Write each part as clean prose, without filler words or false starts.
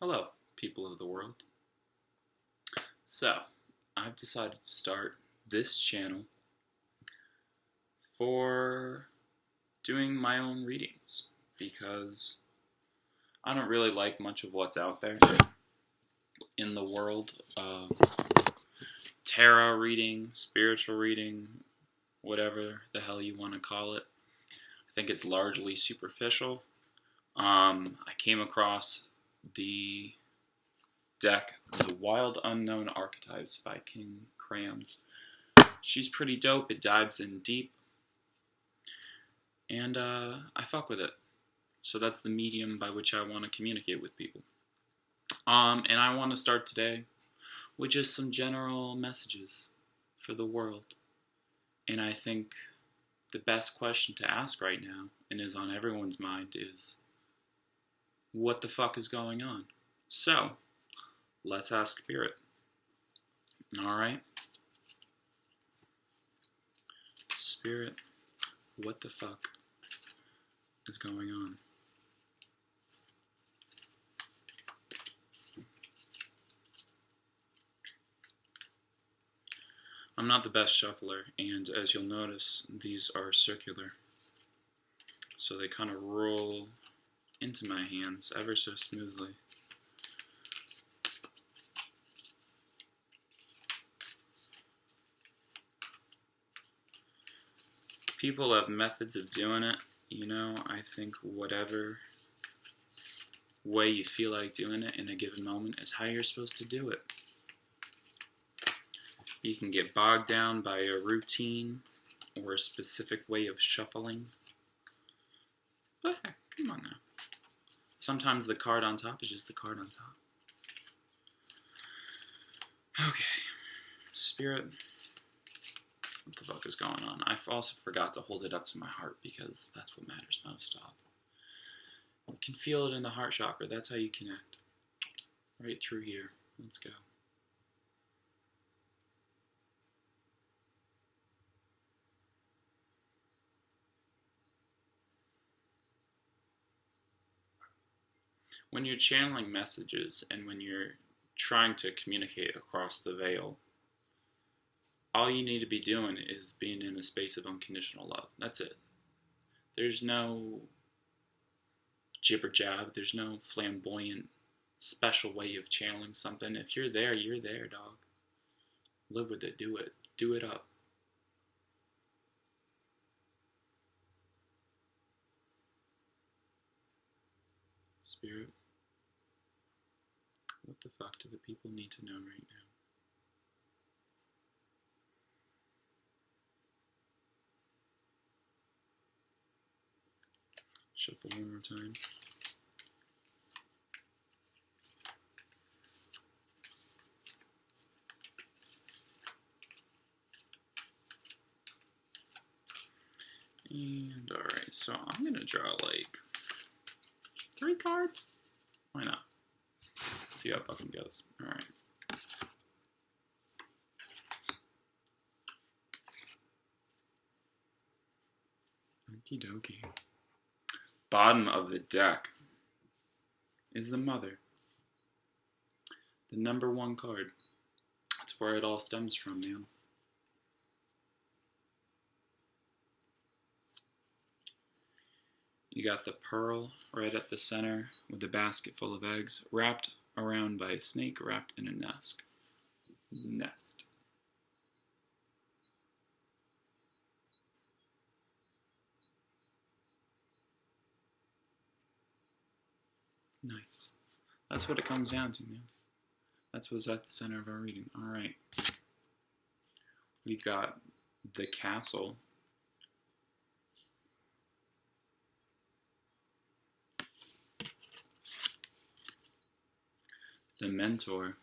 Hello, people of the world. So, I've decided to start this channel for doing my own readings because I don't really like much of what's out there in the world of tarot reading, spiritual reading, whatever the hell you want to call it. I think it's largely superficial. I came across the deck, The Wild Unknown Archetypes by King Crayons. She's pretty dope. It dives in deep, and I fuck with it. So that's the medium by which I want to communicate with people. And I want to start today with just some general messages for the world. And I think the best question to ask right now, and is on everyone's mind, is what the fuck is going on? So, let's ask Spirit. Alright? Spirit, what the fuck is going on? I'm not the best shuffler, and as you'll notice, these are circular. So they kind of roll into my hands ever so smoothly. People have methods of doing it, I think whatever way you feel like doing it in a given moment is how you're supposed to do it. You can get bogged down by a routine or a specific way of shuffling. But heck, come on now. Sometimes the card on top is just the card on top. Okay. Spirit, what the fuck is going on? I also forgot to hold it up to my heart because that's what matters most of. You can feel it in the heart chakra. That's how you connect. Right through here. Let's go. When you're channeling messages and when you're trying to communicate across the veil, all you need to be doing is being in a space of unconditional love. That's it. There's no jibber jab. There's no flamboyant, special way of channeling something. If you're there, you're there, dog. Live with it. Do it. Do it up. Spirit, what the fuck do the people need to know right now? Shuffle one more time. And alright, so I'm gonna draw like 3 cards? Why not? See how it fucking goes. Alright. Okie dokie. Bottom of the deck is the Mother. The number 1 card. That's where it all stems from, man. You got the pearl right at the center with a basket full of eggs, wrapped around by a snake wrapped in a nest. Nice. That's what it comes down to, man. That's what's at the center of our reading. Alright. We've got the castle. The mentor.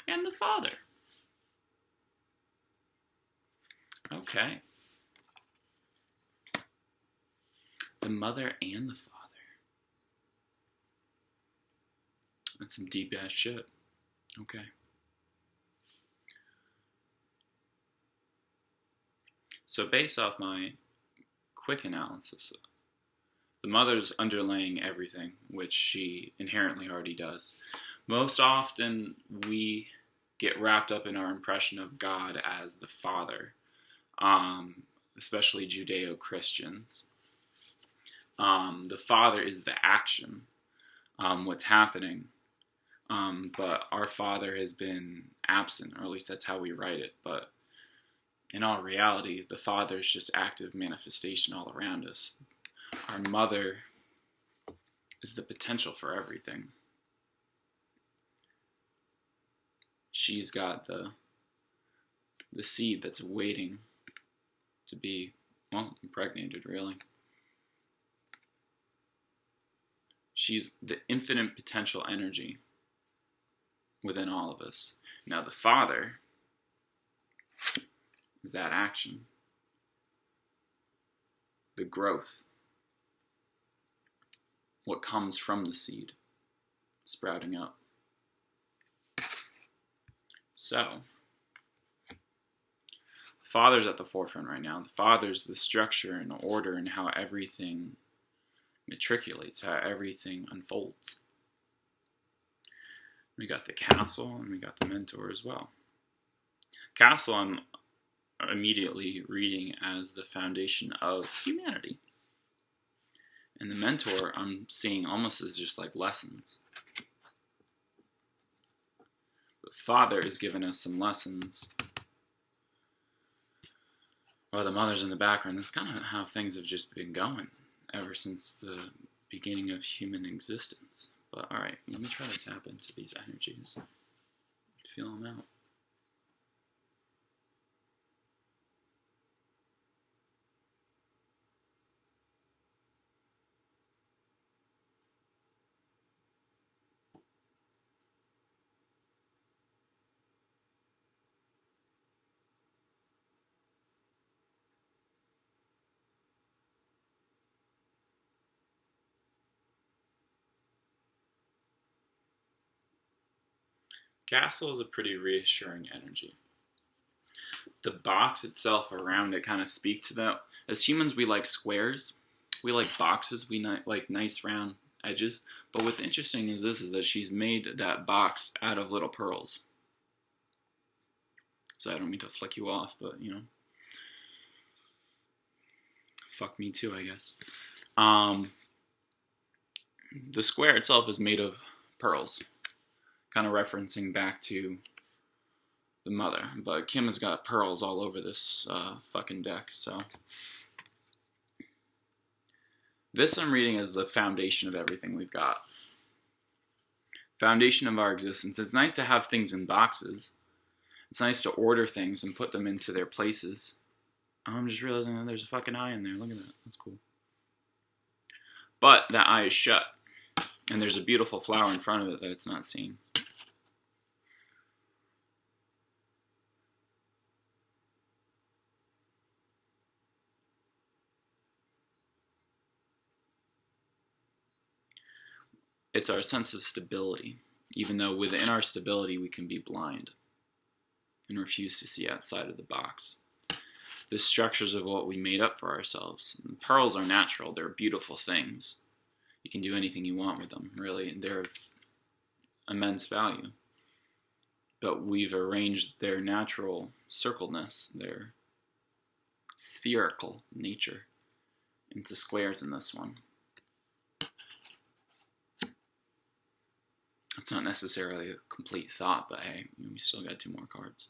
And the father. Okay. The mother and the father. That's some deep ass shit. Okay. So based off my quick analysis. The mother's underlaying everything, which she inherently already does. Most often, we get wrapped up in our impression of God as the Father, especially Judeo-Christians. The Father is the action, what's happening. But our Father has been absent, or at least that's how we write it. But in all reality, the Father is just active manifestation all around us. Our Mother is the potential for everything. She's got the seed that's waiting to be, well, impregnated, really. She's the infinite potential energy within all of us. Now, the Father is that action, the growth, what comes from the seed sprouting up. So, the Father's at the forefront right now. The Father's the structure and order and how everything matriculates, how everything unfolds. We got the castle and we got the mentor as well. Castle I'm immediately reading as the foundation of humanity. And the mentor I'm seeing almost as just like lessons. The Father is giving us some lessons. While the Mother's in the background. That's kind of how things have just been going ever since the beginning of human existence. But alright, let me try to tap into these energies. Feel them out. Castle is a pretty reassuring energy. The box itself around it kind of speaks to that. As humans, we like squares. We like boxes. We like nice round edges. But what's interesting is that she's made that box out of little pearls. So I don't mean to flick you off, but, you know. Fuck me too, I guess. The square itself is made of pearls. Kind of referencing back to the Mother. But Kim has got pearls all over this fucking deck, so. This I'm reading as the foundation of everything we've got. Foundation of our existence. It's nice to have things in boxes. It's nice to order things and put them into their places. I'm just realizing that there's a fucking eye in there. Look at that. That's cool. But that eye is shut. And there's a beautiful flower in front of it that it's not seeing. It's our sense of stability, even though within our stability we can be blind and refuse to see outside of the box. The structures of what we made up for ourselves. And pearls are natural, they're beautiful things. You can do anything you want with them, really. They're of immense value. But we've arranged their natural circleness, their spherical nature, into squares in this one. It's not necessarily a complete thought, but hey, we still got 2 more cards.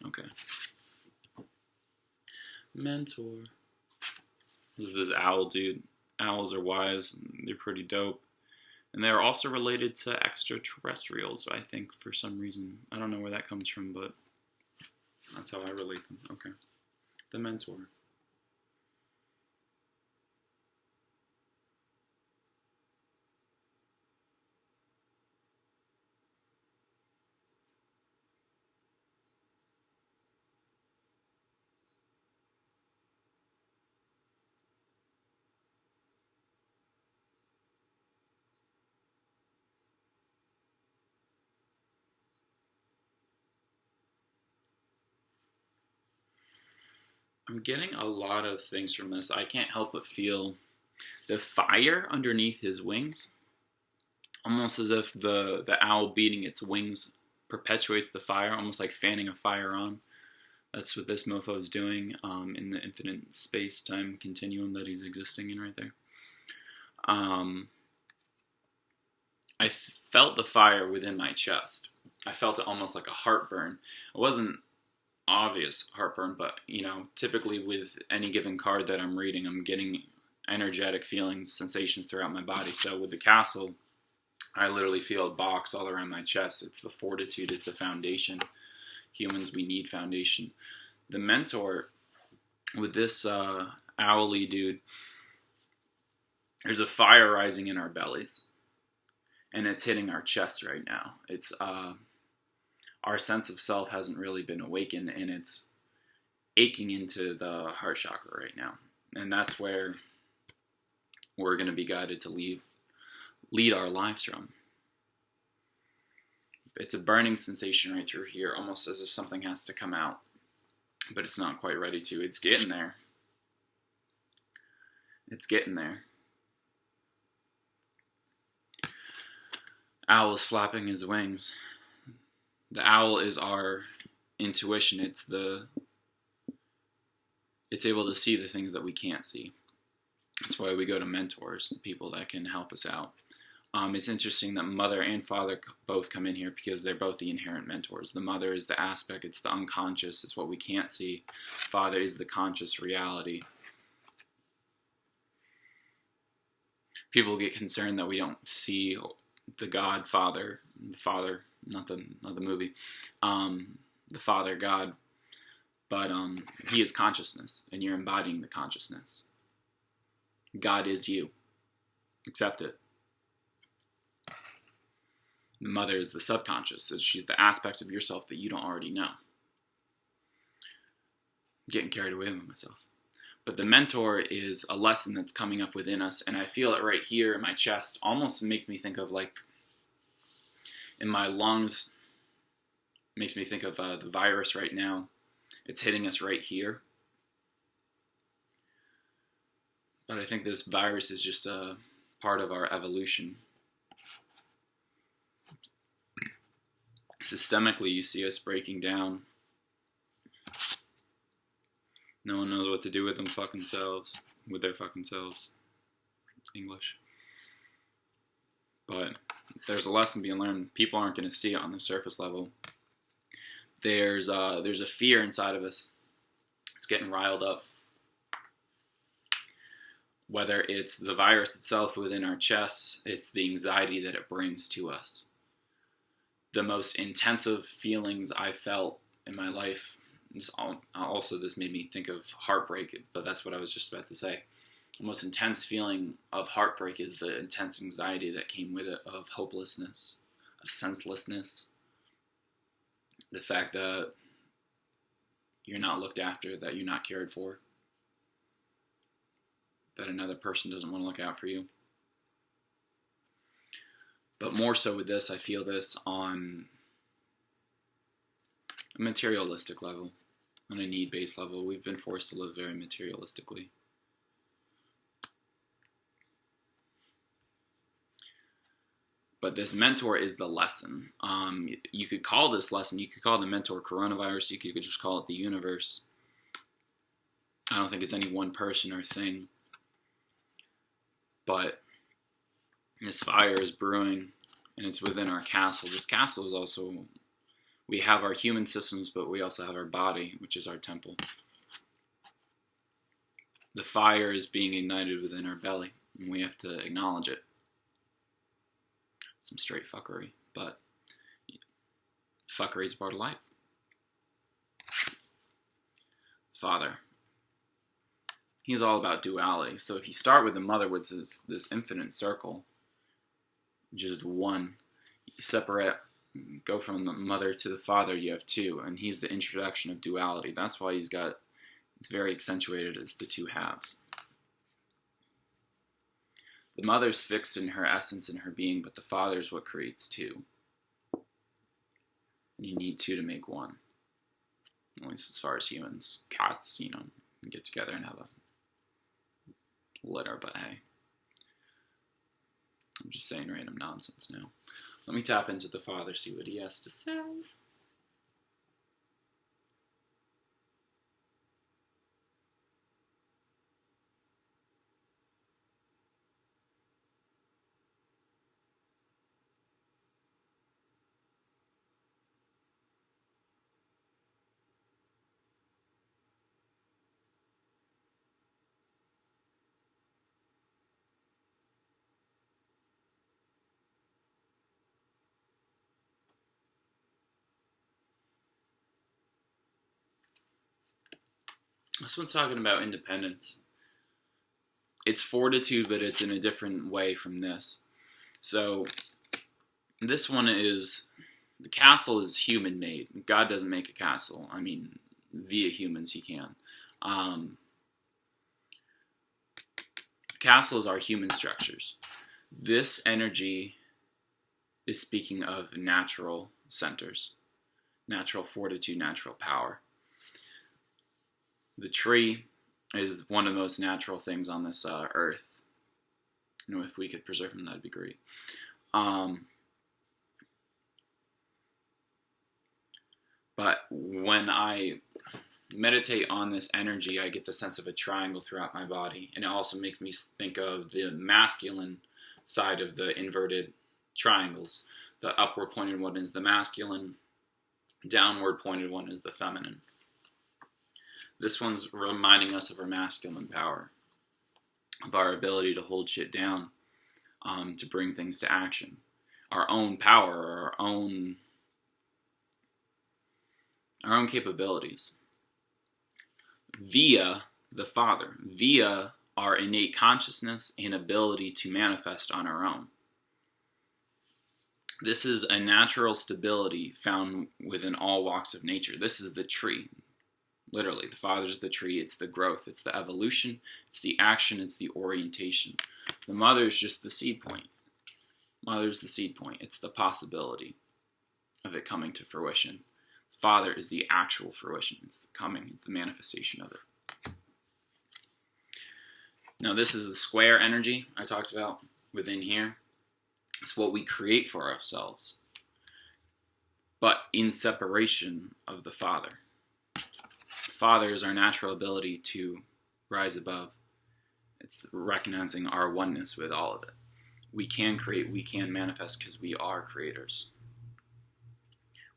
Okay. Mentor. This is this owl dude. Owls are wise. They're pretty dope. And they're also related to extraterrestrials, I think, for some reason. I don't know where that comes from, but that's how I relate them. Okay. The mentor. I'm getting a lot of things from this. I can't help but feel the fire underneath his wings, almost as if the owl beating its wings perpetuates the fire, almost like fanning a fire on. That's what this mofo is doing in the infinite space-time continuum that he's existing in right there. I felt the fire within my chest. I felt it almost like a heartburn. It wasn't obvious heartburn, but, you know, typically with any given card that I'm reading, I'm getting energetic feelings, sensations throughout my body. So with the castle, I literally feel a box all around my chest. It's the fortitude. It's a foundation. Humans, we need foundation. The mentor, with this owly dude, there's a fire rising in our bellies, and it's hitting our chest right now. It's our sense of self hasn't really been awakened, and it's aching into the heart chakra right now, and that's where we're going to be guided to lead our lives from. It's a burning sensation right through here, almost as if something has to come out, but it's not quite ready to. It's getting there. It's getting there. Owl is flapping his wings. The owl is our intuition. It's able to see the things that we can't see. That's why we go to mentors, the people that can help us out. It's interesting that mother and father both come in here because they're both the inherent mentors. The mother is the aspect, it's the unconscious, it's what we can't see. Father is the conscious reality. People get concerned that we don't see the Godfather, the Father, not the movie, the Father God, but He is consciousness, and you're embodying the consciousness. God is you. Accept it. The mother is the subconscious. So she's the aspects of yourself that you don't already know. I'm getting carried away with myself. But the mentor is a lesson that's coming up within us, and I feel it right here in my chest. Almost makes me think of, like, in my lungs, makes me think of the virus right now. It's hitting us right here. But I think this virus is just a part of our evolution. Systemically, you see us breaking down. No one knows what to do with them fucking selves, with their fucking selves. English. But there's a lesson being learned. People aren't going to see it on the surface level. There's a fear inside of us. It's getting riled up. Whether it's the virus itself within our chests, it's the anxiety that it brings to us. The most intensive feelings I felt in my life, this made me think of heartbreak, but that's what I was just about to say. The most intense feeling of heartbreak is the intense anxiety that came with it, of hopelessness, of senselessness. The fact that you're not looked after, that you're not cared for, that another person doesn't want to look out for you. But more so with this, I feel this on a materialistic level, on a need-based level. We've been forced to live very materialistically. But this mentor is the lesson. You could call this lesson, you could call the mentor coronavirus, you could just call it the universe. I don't think it's any one person or thing. But this fire is brewing, and it's within our castle. This castle is also, we have our human systems, but we also have our body, which is our temple. The fire is being ignited within our belly, and we have to acknowledge it. Some straight fuckery, but fuckery is a part of life. Father. He's all about duality. So if you start with the mother, which is this infinite circle, just one, you separate, go from the mother to the father, you have two, and he's the introduction of duality. That's why it's very accentuated as the two halves. The mother's fixed in her essence and her being, but the father is what creates two. And you need two to make one. At least as far as humans. Cats, and get together and have a litter, but hey. I'm just saying random nonsense now. Let me tap into the Father, see what he has to say. This one's talking about independence. It's fortitude, but it's in a different way from this. So this one is, the castle is human-made. God doesn't make a castle. I mean, via humans he can. Castles are human structures. This energy is speaking of natural centers, natural fortitude, natural power. The tree is one of the most natural things on this earth. You know, if we could preserve them, that'd be great. But when I meditate on this energy, I get the sense of a triangle throughout my body. And it also makes me think of the masculine side of the inverted triangles. The upward pointed one is the masculine, downward pointed one is the feminine. This one's reminding us of our masculine power, of our ability to hold shit down, to bring things to action. Our own power, our own capabilities. Via the Father, via our innate consciousness and ability to manifest on our own. This is a natural stability found within all walks of nature. This is the tree. Literally, the Father's the tree, it's the growth, it's the evolution, it's the action, it's the orientation. The Mother is just the seed point. Mother's the seed point. It's the possibility of it coming to fruition. Father is the actual fruition. It's the coming, it's the manifestation of it. Now this is the square energy I talked about within here. It's what we create for ourselves, but in separation of the Father. Father is our natural ability to rise above. It's recognizing our oneness with all of it. We can create, we can manifest because we are creators.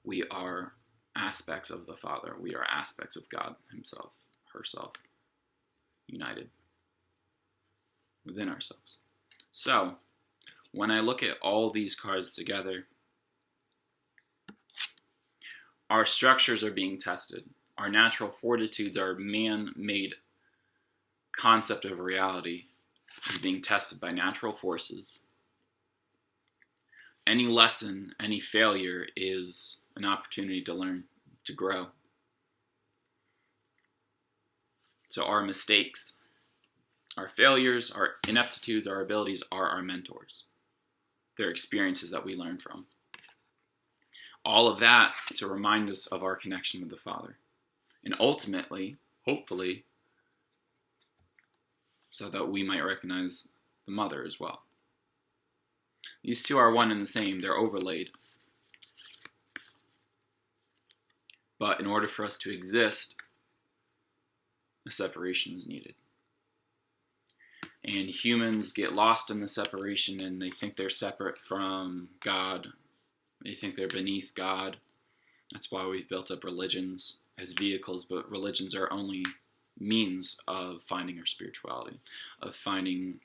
We are aspects of the Father. We are aspects of God himself, herself, united within ourselves. So, when I look at all these cards together, our structures are being tested. Our natural fortitudes, our man-made concept of reality is being tested by natural forces. Any lesson, any failure is an opportunity to learn, to grow. So our mistakes, our failures, our ineptitudes, our abilities are our mentors. They're experiences that we learn from. All of that to remind us of our connection with the Father. And ultimately, hopefully, so that we might recognize the Mother as well. These two are one and the same. They're overlaid. But in order for us to exist, a separation is needed. And humans get lost in the separation and they think they're separate from God. They think they're beneath God. That's why we've built up religions as vehicles, but religions are only means of finding our spirituality, of finding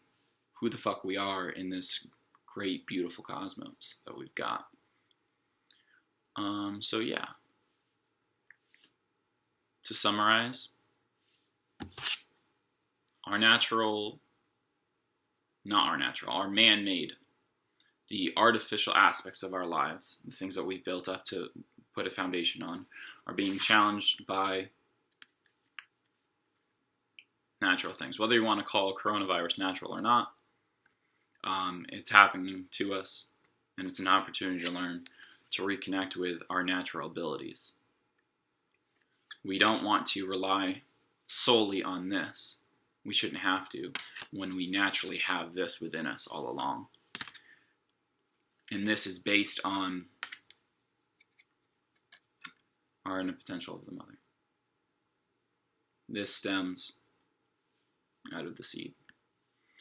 who the fuck we are in this great, beautiful cosmos that we've got. So yeah. To summarize, our man-made, the artificial aspects of our lives, the things that we've built up to put a foundation on, are being challenged by natural things. Whether you want to call coronavirus natural or not, it's happening to us, and it's an opportunity to learn to reconnect with our natural abilities. We don't want to rely solely on this. We shouldn't have to when we naturally have this within us all along. And this is based on our inner potential of the mother. This stems out of the seed.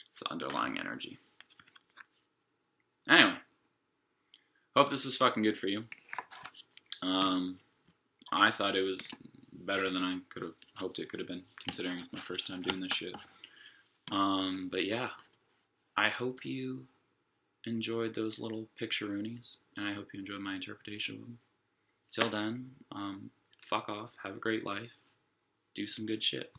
It's the underlying energy. Anyway, hope this was fucking good for you. I thought it was better than I could have hoped it could have been, considering it's my first time doing this shit. But yeah, I hope you enjoyed those little picture-roonies, and I hope you enjoyed my interpretation of them. Till then, fuck off, have a great life, do some good shit.